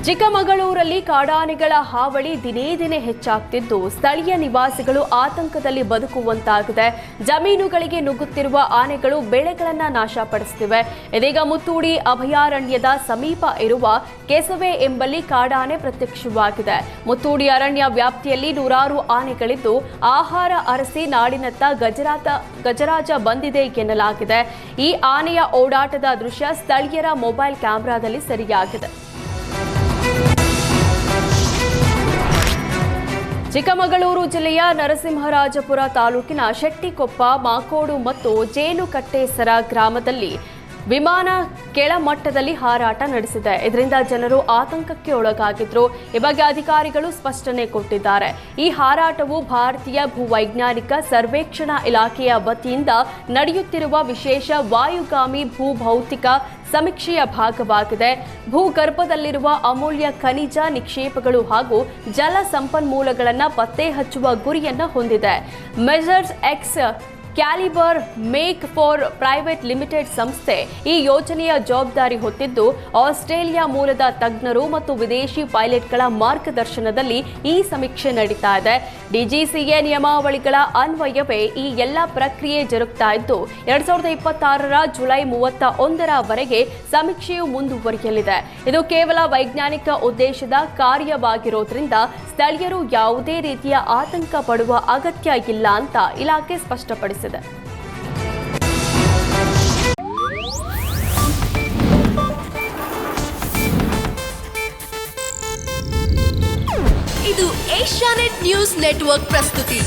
ಚಿಕ್ಕಮಗಳೂರಲ್ಲಿ ಕಾಡಾನೆಗಳ ಹಾವಳಿ ದಿನೇ ದಿನೇ ಹೆಚ್ಚಾಗ್ತಿದ್ದು ಸ್ಥಳೀಯ ನಿವಾಸಿಗಳು ಆತಂಕದಲ್ಲಿ ಬದುಕುವಂತಾಗಿದೆ. ಜಮೀನುಗಳಿಗೆ ನುಗ್ಗುತ್ತಿರುವ ಆನೆಗಳು ಬೆಳೆಗಳನ್ನು ನಾಶಪಡಿಸುತ್ತಿವೆ. ಇದೀಗ ಮುತ್ತೂಡಿ ಅಭಯಾರಣ್ಯದ ಸಮೀಪ ಇರುವ ಕೆಸವೆ ಎಂಬಲ್ಲಿ ಕಾಡಾನೆ ಪ್ರತ್ಯಕ್ಷವಾಗಿದೆ. ಮುತ್ತೂಡಿ ಅರಣ್ಯ ವ್ಯಾಪ್ತಿಯಲ್ಲಿ ನೂರಾರು ಆನೆಗಳಿದ್ದು ಆಹಾರ ಅರಸಿ ನಾಡಿನತ್ತ ಗಜರಾಜ ಬಂದಿದೆ ಎನ್ನಲಾಗಿದೆ. ಈ ಆನೆಯ ಓಡಾಟದ ದೃಶ್ಯ ಸ್ಥಳೀಯರ ಮೊಬೈಲ್ ಕ್ಯಾಮೆರಾದಲ್ಲಿ ಸೆರೆಯಾಗಿದೆ. ಚಿಕ್ಕಮಗಳೂರು ಜಿಲ್ಲೆಯ ನರಸಿಂಹರಾಜಪುರ ತಾಲೂಕಿನ ಶೆಟ್ಟಿಕೊಪ್ಪ, ಮಾಕೋಡು ಮತ್ತು ಜೇನುಕಟ್ಟೆಸರ ಗ್ರಾಮದಲ್ಲಿ ವಿಮಾನ ಕೆಳಮಟ್ಟದಲ್ಲಿ ಹಾರಾಟ ನಡೆಸಿದೆ. ಇದರಿಂದ ಜನರು ಆತಂಕಕ್ಕೆ ಒಳಗಾಗಿದ್ರು. ಈ ಬಗ್ಗೆ ಅಧಿಕಾರಿಗಳು ಸ್ಪಷ್ಟನೆ ಕೊಟ್ಟಿದ್ದಾರೆ. ಈ ಹಾರಾಟವು ಭಾರತೀಯ ಭೂವೈಜ್ಞಾನಿಕ ಸರ್ವೇಕ್ಷಣಾ ಇಲಾಖೆಯ ವತಿಯಿಂದ ನಡೆಯುತ್ತಿರುವ ವಿಶೇಷ ವಾಯುಗಾಮಿ ಭೂಭೌತಿಕ ಸಮೀಕ್ಷೆಯ ಭಾಗವಾಗಿದೆ. ಭೂಗರ್ಭದಲ್ಲಿರುವ ಅಮೂಲ್ಯ ಖನಿಜ ನಿಕ್ಷೇಪಗಳು ಹಾಗೂ ಜಲ ಸಂಪನ್ಮೂಲಗಳನ್ನು ಪತ್ತೆ ಹಚ್ಚುವ ಗುರಿಯನ್ನು ಹೊಂದಿದೆ. Measures X calibre make for private limited ಸಂಸ್ಥೆ ಈ ಯೋಜನೆಯ ಜವಾಬ್ದಾರಿ ಹೊತ್ತಿದ್ದು ಆಸ್ಟ್ರೇಲಿಯಾ ಮೂಲದ ತಜ್ಞರು ಮತ್ತು ವಿದೇಶಿ ಪೈಲಟ್ಗಳ ಮಾರ್ಗದರ್ಶನದಲ್ಲಿ ಈ ಸಮೀಕ್ಷೆ ನಡೀತಾ ಇದೆ. ಡಿಜಿಸಿಎ ನಿಯಮಾವಳಿಗಳ ಅನ್ವಯವೇ ಈ ಎಲ್ಲ ಪ್ರಕ್ರಿಯೆ ಜರುಗ್ತಾ ಇದ್ದು 2026 ಜುಲೈ 31 ಸಮೀಕ್ಷೆಯು ಮುಂದುವರಿಯಲಿದೆ. ಇದು ಕೇವಲ ವೈಜ್ಞಾನಿಕ ಉದ್ದೇಶದ ಕಾರ್ಯವಾಗಿರೋದ್ರಿಂದ ಸ್ಥಳೀಯರು ಯಾವುದೇ ರೀತಿಯ ಆತಂಕ ಪಡುವ ಅಗತ್ಯ ಇಲ್ಲ ಅಂತ ಇಲಾಖೆ ಸ್ಪಷ್ಟಪಡಿಸಿದೆ. ಇದು ಏಷ್ಯಾನೆಟ್ ನ್ಯೂಸ್ ನೆಟ್ವರ್ಕ್ ಪ್ರಸ್ತುತಿ.